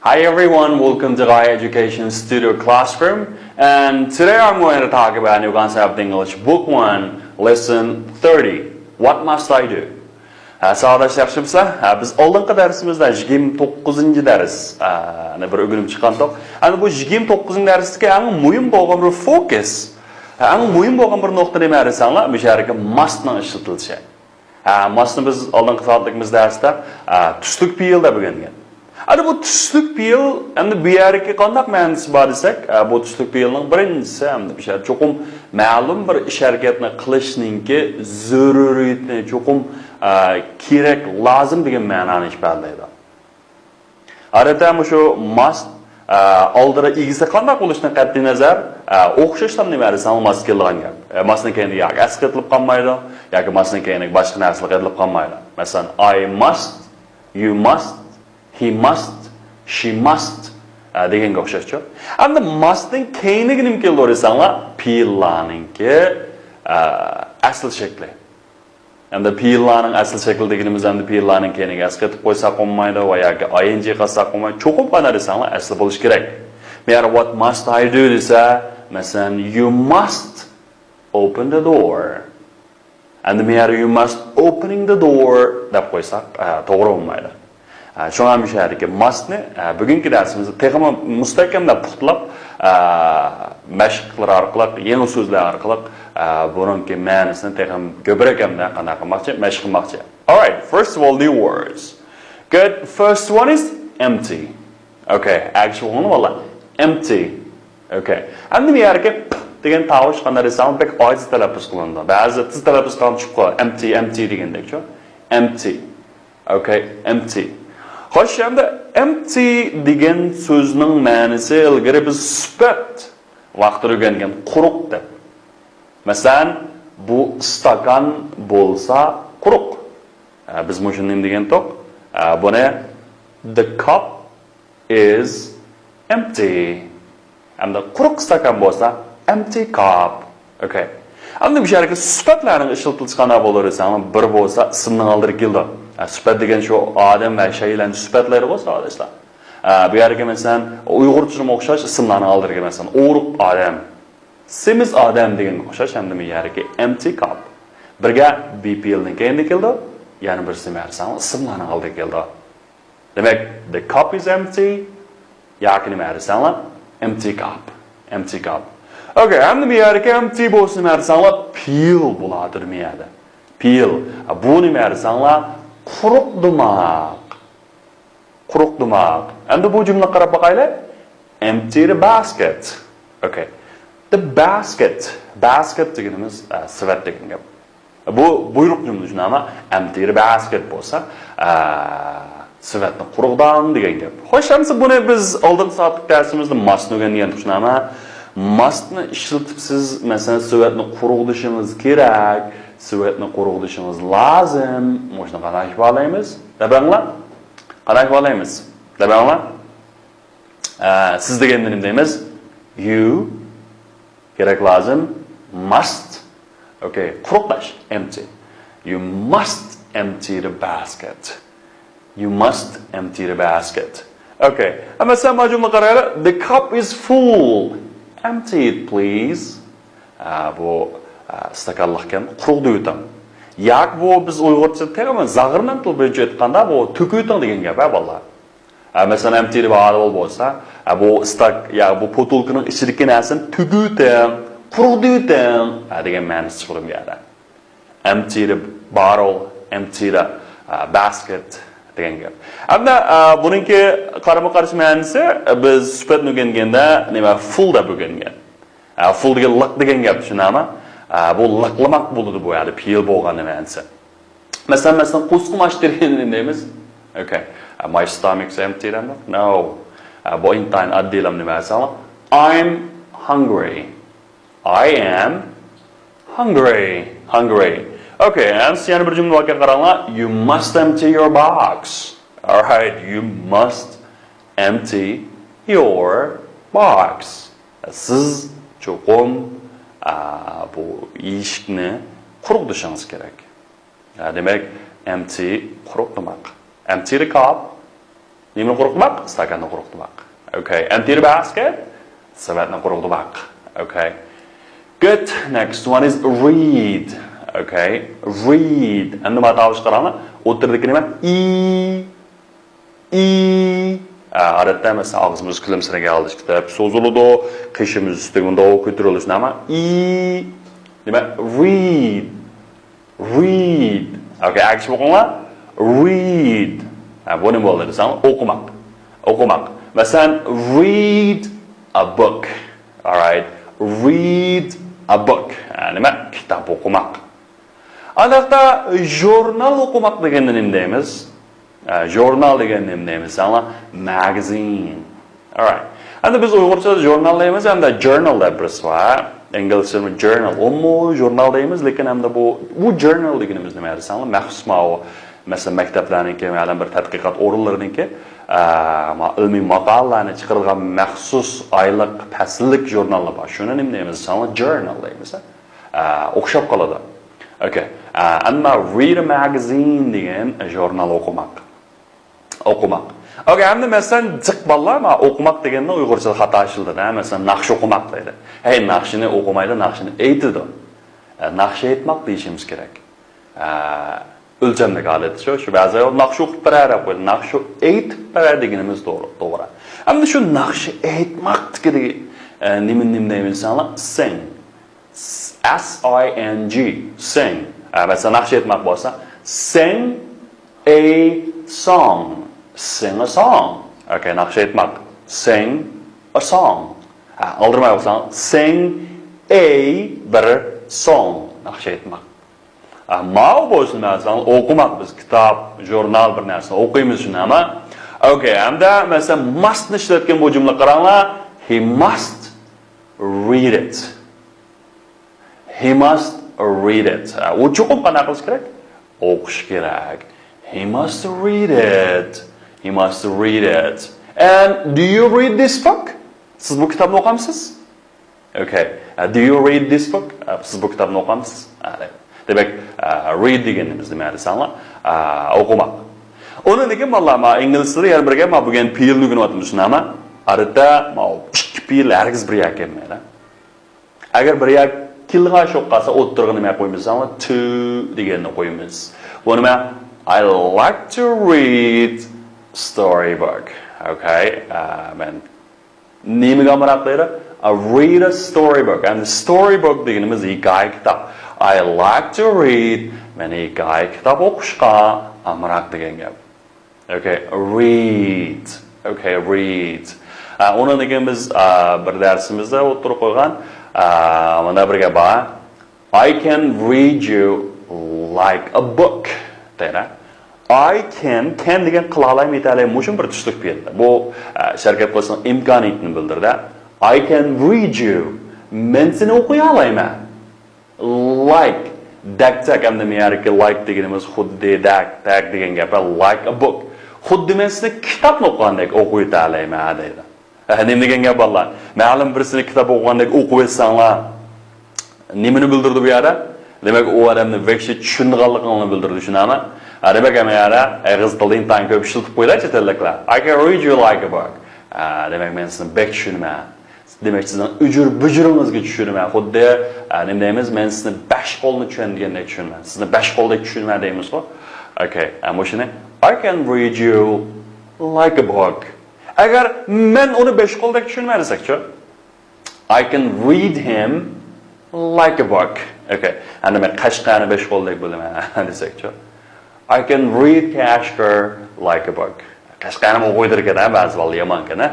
Hi everyone, welcome to High Education Studio Classroom. And today I'm going to talk about new concept English Book 1, Lesson 30. What must I do? Sağdaşlar biz oldingi darsimizda 29-cı ders bir ögünüp çıqandoq. Ana bu 29-cı darsdagi eng muhim bo'lgan bir focus, eng muhim bo'lgan bir nuqta nima desanglar, bu yerga must'ning ishlatilishi. Must'ni biz oldingi soatligimiz darsda tushlik fe'lda o'rgangan. Ana bu tushlik fe'l endi bu yerga qanday ma'nosi bor desak, bu tushlik fe'lning birinchisi hamda bu yer cho'qim ma'lum bir ish harakatni qilishninki zaruriyatni cho'qim kerak, lazım degan ma'noni ifodalaydi. Adatan shu must oldira egisi qanday bo'lishidan qat'iy nazar o'xshashdan nima desam must kelgan gap. Mustni keyin yoki asli qilib qolmaydi, yoki mustni keyin boshqa narsa qilib qolmaydi. Masalan, I must, you must, he must, she must deganga o'xshash. Endi mustning keyiniga nima keldi desanglar, fe'llarningki asl shakli. Endi fe'llarning asl shakli deganimiz endi fe'llarning keyiniga asli qilib qo'ysak bo'lmaydi va yoki ing qilsak bo'lmaydi. Cho'qib qana desanglar asli bo'lish kerak. Me'ar what must I do desa, masalan, you must open the door. Endi me'ar you must opening the door deb qo'ysak to'g'ri bo'lmaydi. Shunga ham ishadiki mustni bugungi darsimizda texnik mustahkamlab puxtlab mashqlar orqali, yangi so'zlar orqali buningki ma'nosini texnik ko'proq hamda qanday qilmoqchi, mashq qilmoqchi. All right, first of all, new words. Good. First one is empty. Okay, actual one wala empty. Okay. Endi bu yerga degan tovush qanday desam, pek ojiz talaffuz qilindi. Ba'zi tiz talaffuz qilib chiqib empty, empty degandek-ku. Empty. Okay, empty. Xo'sh, endi empty degan so'zning ma'nosi ilgari biz sifat vaqtida o'rgangan quruq deb. Masalan, bu stakan bo'lsa quruq. Biz shuni nima degan to'q? Buni the cup is empty. Endi quruq stakan bo'lsa empty cup. Okay. Endi bu yerga sifatlarning ishlatilishini qanday bo'lar desam, bir bo'lsa ismning oldiga keldi. Sifat degan shu odam va shaylarning sifatlari bo'lsa, arkadaşlar. Bu yerga masalan Uyg'urchada o'xshash ismlarning oldiga masalan o'ruq odam, semiz odam deganga o'xshash hamda bu yerga empty cup. Birga BPLning keyinda keldi, yana bir simarsan ismlarning oldiga keldi. Demak, the cup is empty, yoki nima desanlar, empty cup, empty cup. Okay, hamda bu yerga empty bo'lsa narsalar peel bo'ladi bu yerda. Peel. Bu nima desanlar quruq dumaq. Quruq dumaq. Endi bu jumla qarab boqaylik. Empty the basket. Okay. The basket. Basket deganimiz sifat degan gap. Bu buyruq jumla uchun ama empty the basket bo'lsa, sifatni quruqdan degan gap. Xo'sh, hamsa buni biz oldingi soatlik darsimizda mustni o'rgangan uchun ama mustni ishlatib siz masalan sifatni quruq dishimiz kerak. Sifatni quruq dishimiz lozim. Shuni qanday ifodalaymiz? Dabanglar. Qanday ifodalaymiz? Dabanglar. Siz deganda nima deymiz? You kerak lozim, must. Okay, quruqlash, empty. You must empty the basket. You must empty the basket. Okay. Ama sen majumla qaraylik. The cup is full. Empty it, please. Bu stakanlıqken quruq deyutam. Yak bu biz Uyg'urcha tegami zag'irman til bo'yicha aytganda bu to'kuyutam degan gap, vallahi. Masalan, empty deb bo'lsa, bu stak ya bu botulkaning ichidagi narsani to'kuyutam, quruq deyutam degan ma'nosi chiqib beradi. Empty the bottle, empty the basket degan gap. Hamda buningki qarama-qarshi ma'nosi biz sifatni o'rganganda nima full deb o'rgangan. Full degan liq degan gap tushunami? Bu liqlamak bo'ladi bu yerda peel bo'lgani ma'nosi. Masalan, qo'sqim ochtirgan deymiz. Okay. My stomach's empty then? No. Bu intayin addilam nima desam? I'm hungry. I am hungry. Hungry. Okay, and yana bir jumla voqea qaranglar. You must empty your box. All right, you must empty your box. Siz cho'qim bu eshikni quruq dishingiz kerak. Demak, empty quruq demak. Empty the cup. Nimani quruqtmak? Stakanni quruqtmak. Okay. Empty the basket. Savatni quruqtmak. Okay. Good. Next one is read. Okay. Read. Endi nima tavish qarama? O'tirdiki nima? Odatda masalan og'zimiz kulimsiragan oldish kitap so'ziladi, qishimiz ustiga ko'tarilish nima? Nima? Read. Read. Okay, aktiv o'qinglar. Read. Bu nima bo'ladi desam, o'qimak. O'qimak. Masalan, read a book. All right. Read a book. Nima? Kitob o'qimak. Odatda jurnal o'qimak deganni nima deymiz? Journal deganni nima deymiz? Magazine. All right. Endi biz Uyg'urchada jurnal deymiz, hamda journal deb birisi bor. İngilizce'de journal. Ummu jurnal deymiz, lekin hamda bu journal deganimiz nima desam, maxsus mesela maktablarniki, ma'lum bir tadqiqot o'rinlariniki, ilmiy maqolalarni chiqarilgan maxsus oylik, fasllik jurnallar bor. Shuni nima deymiz? Journal deymiz. O'xshab qoladi. Okay. Ammo read a magazine degan jurnal o'qimak. Okay, endi masalan jiq bolalar o'qimak deganni Uyg'urchada xato aytildi-da. Masalan, naqsh o'qimak deydi. Hey, naqshini o'qimaydi, naqshini aytadi. Naqsh aytmak deyishimiz kerak. O'lchamdagi holat shu ba'zi naqsh o'qib beradi, qo'ydi. Naqsh aytib beradi deganimiz to'g'ri. Endi shu naqsh aytmak degani nima deymiz? Sing. S-I-N-G. Sing. Masalan, naqsh aytmak bo'lsa, sing a song. Sing a song. Okay, naqsh aytmak. Sing a song. Aldirmay o'qsang, sing a bir song. Naqsh aytmak. Ma'u bo'lsin masalan, o'qimak biz kitob, jurnal bir narsa o'qiymiz shuni ama. Okay, hamda masalan mustni ishlatgan bu jumla qaranglar. He must read it. He must read it. U cho'qib qanaqa qilish kerak? O'qish kerak. He must read it. He must read it. And do you read this book? Siz bu kitobni o'qamisiz? Okay. Do you read this book? Siz bu kitobni o'qamisiz? Demak, read deganimiz nima desanlar? O'qimak. Uni nega men ingliztilda yana birga men bo'lgan fe'lni o'rgatyapmiz shunami? Odatda ikki fe'l hargiz bir yak kelmaydi. Agar bir yak kilga shoq qolsa, o'ttirg'i nima qo'yamiz? To deganni qo'yamiz. Bu nima? I like to read storybook. Okay? Men nimaga maraqlaydi? I read a storybook. And the storybook deganimiz hikoya kitob. I like to read. Men hikoya kitob o'qishga amraq degan gap. Okay, read. Okay, read. Uni degan biz bir darsimizda o'tirib qo'ygan mana bir gap bor. I can read you like a book. Deydi. I can degan qila olmayman, ayta olmayman, mushun bir tushlik berdi. Bu sharkat qilsa imkoniyatni bildirdi. I can read you. Men seni o'qiy olmayman. Like dak hamda me'yoriki like deganimiz xuddi dak degan gap, like a book. Xuddi men sizni kitobni o'qigandek o'qib yeta olmayman deydi. Nima degan gap bolalar? Ma'lum birisini kitob o'qigandek o'qib yetsanglar, nimani bildirdi bu yerda? Demak, u odamni vekshi tushunganligini bildirdi, shunami? Demak, me'yora g'iz tilning tan ko'p ishlatib qo'ylar chetellaklar. I can read you like a book. Demak, men sizni bek tushunman. Demak, sizning bujuringizga tushunman. Xuddi nima deymiz? Men sizni bash qo'lni tushungandek tushunman. Sizni bash qo'ldek tushunman deymiz-ku. Okay, ama shuni I can read you like a book. Agar men uni bash qo'ldek tushunmay desakchi, I can read him like a book. Okay, and men qashqani bash qo'ldek bilaman desakchi. I can read Kashgar like a book. Qashqani o'qiydirgan ba'zi bolalar yomon kana.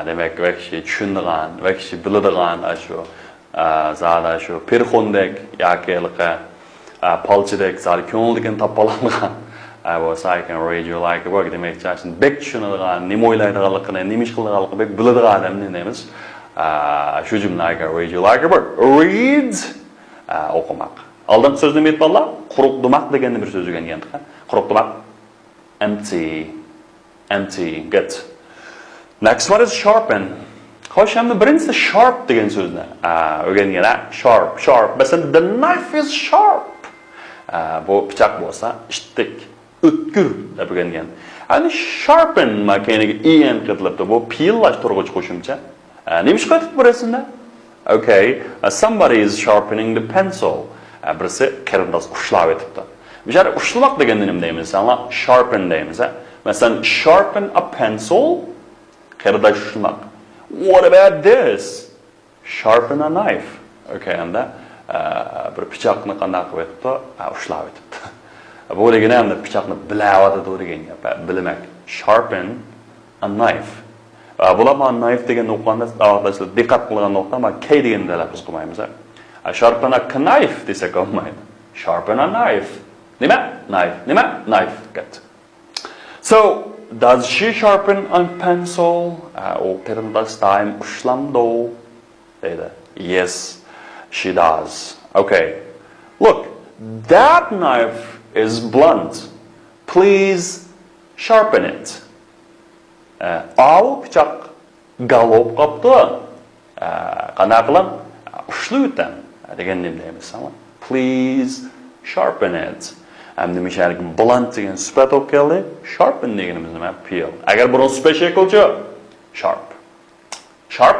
Demek vekşi tushundigan, vekşi biladigan shu zada shu perxondek yakilqa palchidek zali ko'ngildigan topalangan. Was I can read you like a book. Demek chashin bek tushunadigan, nima o'ylaydiganligini, nima ish qiladiganligini bek biladigan odamni deymiz. Shu jumla I can read you like a book. Read o'qimak. Oldin so'zni nima aytdilar? Quruqdimak degan bir so'z o'rgangan. Quruqdimak empty, good. Next one is sharpen. Xo'sh, hamda birinchisi sharp degan so'zni o'rgangan. Sharp. Masalan, the knife is sharp. Bu pichoq bo'lsa, ishtik. o'tkir deb o'rgangan. Ani sharpen makaniga en qitilibdi. Bu piyillashtiruvchi qo'shimcha. Nima ish qilib burasida? Okay, somebody is sharpening the pencil. Birisi qarindosh ushlab etibdi. Bu yerda ushlamoq deganda nima deymiz? Masalan, sharpen deymiz. Masalan, sharpen a pencil, qarindosh ushlamoq. What about this? Sharpen a knife. Okay, anda bir pichoqni qanday qilib etibdi? Ushlab etibdi. Bu degani ham pichoqni bilavadi degan gap. Bilmak. Sharpen a knife. Bular mana knife degan o'qiganda davlatlar diqqat qilgan nuqta, mana K degan talaffuz qilmaymiz. Sharpen a knife desak olmaydi. Sharpen a knife. Nima? Knife. Nima? Knife. Good. So, does she sharpen a pencil? O qarindosh time ushlamdo deydi. Yes, she does. Okay. Look, that knife is blunt. Please sharpen it. Au pichoq galop qopdi. Qana qilam? Ushlayotgan degan nima deymiz? Please sharpen it. Hamda mishalik blunt degan sifat olib keldi. Sharpen deganimiz nima? Peel. Agar buni special qilchi, sharp. Sharp?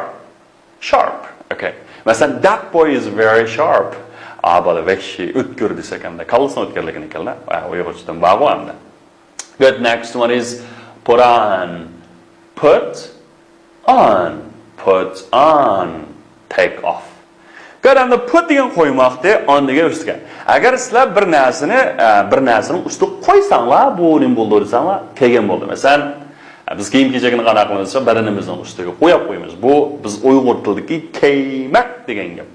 Sharp. Okay. Masalan, that boy is very sharp. Bala vahshiy o'tkir desak hamda kallasini o'tkirligini keldi. Uyg'urchadan bog'u hamda. Good, next one is put on. Put on. Put on. Take off. Good, hamda put degan qo'ymoqda on degan ustiga. Agar sizlar bir narsani ustiga qo'ysanglar, bu nima bo'ldi desanglar, kelgan bo'ldi. Masalan, biz kiyim kechagini qanaqa qilamiz? Badanimizning ustiga qo'yib qo'yamiz. Bu biz uyg'ur tilidagi kiymak degan gap.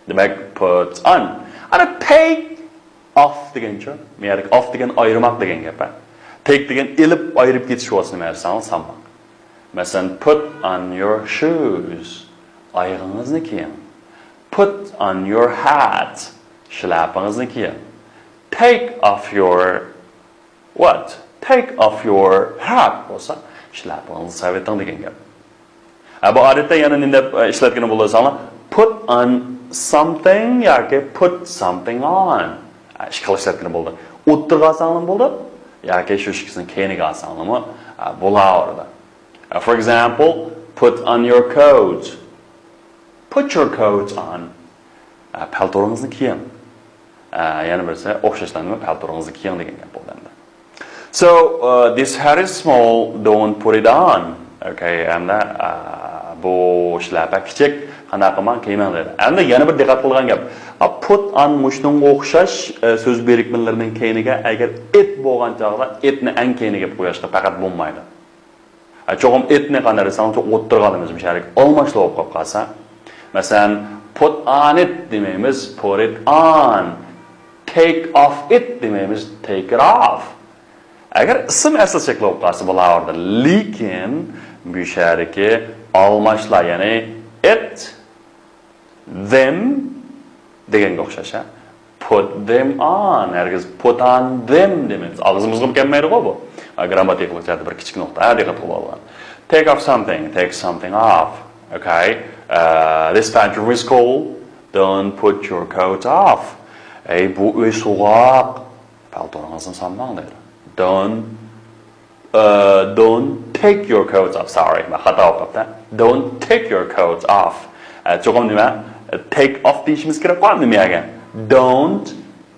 Demak, put on. Ana take off degancha, men off degan ayirmoq degan gap. Take degan ilib ayirib ketish vosini narsangiz sanmoq. Masalan, put on your shoes. Oyog'ingizni kiying. Put on your hat. Shlapangizni kiying. Take off your what? Take off your hat bo'lsa, shlapangizni saveting degan gap. Bu odatda yana nima ishlatgan bo'lsangiz, put on something yoki put something on. Ishlatgan bo'ldi. O'tirgansan bo'ldi yoki shu ishni keyiniga olsanmi bo'laveradi. For example, put on your coat. Put your coat on. Paltoringizni kiying. Yana birisi o'xshashlanma paltoringizni kiying degan gap bo'ldi. So, this hat is small, don't put it on. Okay, and bu shlapa kichik, qanaqa qilman kiyman dedi. Endi yana bir diqqat qilgan gap. Put on mushunga o'xshash so'z berikmalarining keyiniga agar it bo'lgan chog'da itni ang keyiniga qo'yishga faqat bo'lmaydi. Cho'g'im itni qanday desam, o'tirganimiz mishalik olmashlab qolib qolsa, masalan, put on it demaymiz, put it on. Take off it demaymiz, take it off. Agar ism asl shakli bo'lib qolsa bo'lardi, lekin bu shariki almashlar, ya'ni it, them deganga o'xshash. Put them on, hargiz put on them demaymiz. Og'zimizga kelmaydi-ku bu. Grammatik jihatdan bir kichik nuqta, diqqat qilib oling. Take off something, take something off. Okay? This pantry is cold. Don't put your coat off. Bu uy sovuq. Paltoringizni solmang deydi. Don't take your coat off. Sorry, men xato o'qibdi. Don't take your coat off. Cho'qim nima? Take off deyishimiz kerak qoldi nimaga? Don't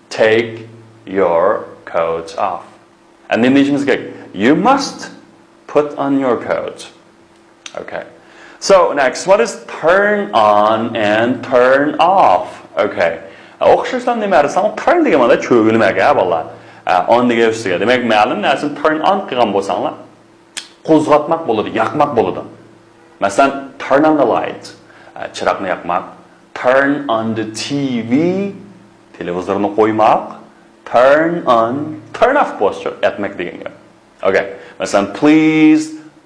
take your coat off. And then deyishimiz kerak. You must put on your coat. Okay. So next, what is turn on and turn off? Okay. O'xshashdan nima desam, turn degan ma'noda cho'gilmaga bolalar. On degan ustiga. Demak, ma'lum narsani turn on qilgan bo'lsanglar, qo'zg'atmoq bo'ladi, yoqmoq bo'ladi. Masalan, turn on the light. Chiroqni yoqmoq. Turn on the TV. Televizorni qo'ymoq. Turn on, turn off bo'lsa, etmak degan gap. Okay. Masalan, please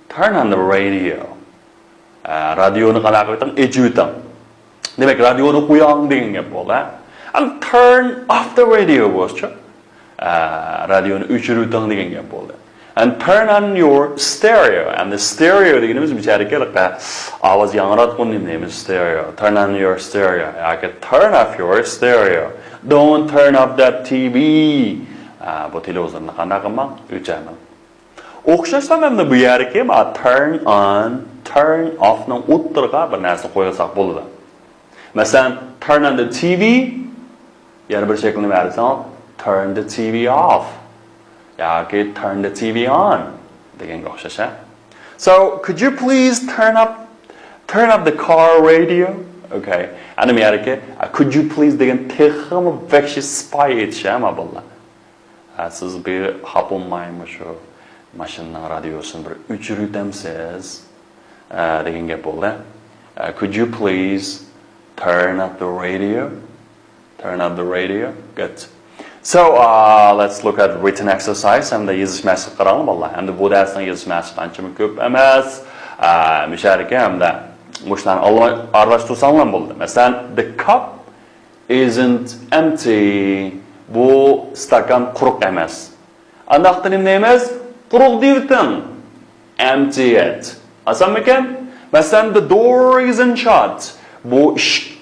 turn on the radio. Radioni qanaqa qiling, echivitam. Demak, radioni qo'ying degan gap bo'ldi. And turn off the radio bo'lsa, radioni o'chiruvting degan gap bo'ldi. And turn on your stereo. And the stereo deganimiz bichariga ovoz yangiratgan deymiz stereo. Turn on your stereo. Yoki turn off your stereo. Don't turn off that TV. bu televizorni qanday qilmoq? O'chirmoq. O'xshashdan ham bu yerga turn on, turn off ning o'ttirga bir narsa qo'ysak bo'ladi. Masalan, turn on the TV, yana bir shaklni bersam, turn the TV off. yoki turn the TV on deganga o'xshasha. So, could you please turn up the car radio? Okay. Ana bu yerga could you please degan texmi vaqti spy etishama bo'ldi. Siz bir hapolmaymi shu mashinaning radiosini bir o'chirib o'tamsiz degan gap bo'ldi. Could you please turn up the radio? Turn up the radio. Good. So let's look at written exercise and the yozish mashq qaraylik bollar. Endi bu darsning yozish mashqi ancha ko'p emas. Misharga hamda mushlarni aralashtirsanglar bo'ldi. Masalan, the cup isn't empty. Bu stakan quruq emas. Andaqda nima deymiz? Quruq deydim. Empty it. Asanmikan? Masalan, the door isn't shut. Bu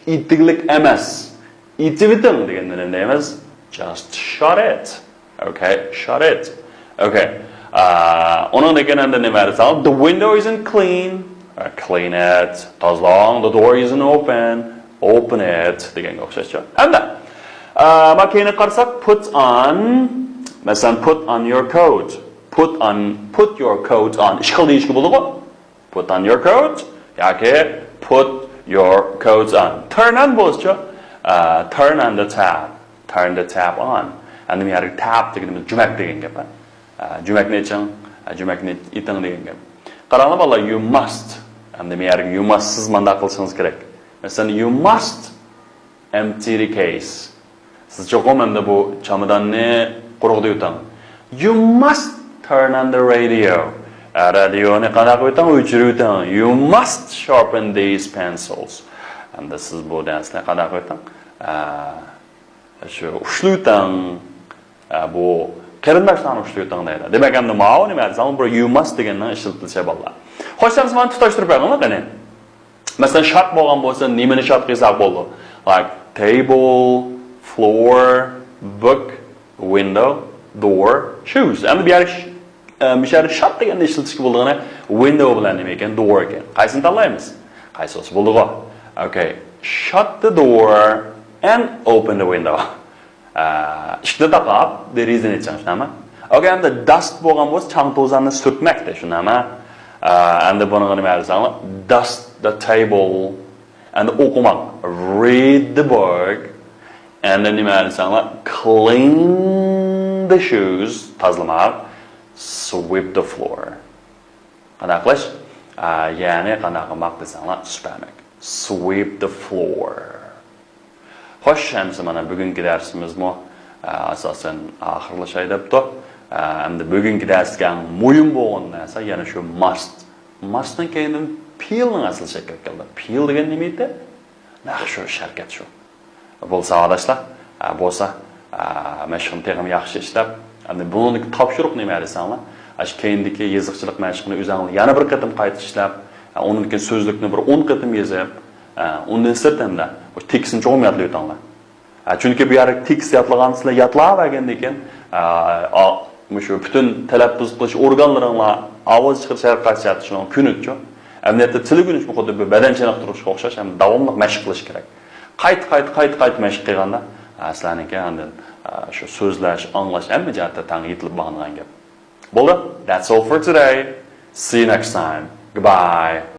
itiqlik emas. Itividim deganda nima deymiz? Just shut it. Okay, shut it. Okay. Onun degananda nima deysan? The window isn't clean. Clean it. Tozlang. The door isn't open. Open it. Deganga o'xshashcha. Hamda makina qarasak put on. Masalan, put on your coat. Put your coat on. Ishqil deyishga bo'ladi-ku. Put on your coat. yoki put your coat on. Turn on bo'lsa, turn on the tap. Turn the tap on. And then we have tap deganimiz jumak degan gap. Jumakni iching, jumakni iting degan gap. Qaranglar bolalar, you must. And then we have you must siz manda qilsangiz kerak. Masalan, you must empty the case. Siz cho'qim endi bu chamadonni quruqda yuting. You must turn on the radio. Radioni qanday qo'ying, o'chirib yuting. You must sharpen these pencils. And this is bu darsni qanday qo'ying? Shu ushlayotgan bu qarindoshlarni ushlayotgan deydi. Demak, endi ma'no nima desam, bir you must degandan ishlatilsa bo'ladi. Xo'sh, mana tutashtirib qo'yinglar qani. Masalan, shart bo'lgan bo'lsa, nimani shart qilsak bo'ladi? Like table, floor, book, window, door, shoes. Endi bu yer mishar shart deganda ishlatishga bo'ladigan window bilan nima ekan? Door ekan. Qaysini tanlaymiz? Qaysisi bo'ladi? Okay. Shut the door and open the window. Ishni taqab, derizani ichishmi? Okay, endi dust bo'lgan bo'lsa, chang to'zanni surtmakda, shunami? Endi buni nima deysan? Dust the table and o'qimak. Read the book and then nima deysan? Clean the shoes, tozalamak. Sweep the floor. Qanday qilish? Ya'ni qanday qilmoq desanglar, supermak. Sweep the floor. Xo'sh, hamsa mana bugungi darsimizmi asosan oxirlashay debdi. Endi bugungi darsga muhim bo'lgan narsa yana shu must. Mustdan keyin feelning asl shakli keldi. Feel degan nima edi? Naq shu sharkat shu. Bo'lsa adashlar, bo'lsa mashqni tegim yaxshi ishlab, endi buni topshiriq nima desanglar, ash keyindagi yoziqchilik mashqini o'zingizlar yana bir qatim qayta ishlab, undan keyin so'zlikni bir 10 qatim yozib, undan sirtanda o tekstni cho'g'im yodlab o'tinglar. Chunki bu yerga tekst yodlaganingizlar yodlavergandan keyin shu butun talaffuz qilish organlaringlar ovoz chiqarish harakati shuni kunutchi. Amniyatda til o'rganish bu xuddi bir badan chiniqtirishga o'xshash, ham davomli mashq qilish kerak. Qayt mashq qilganda aslaniki endi shu so'zlash, anglash hamma jihatda tang yetilib bo'lgan gap. Bo'ldi? That's all for today. See you next time. Goodbye.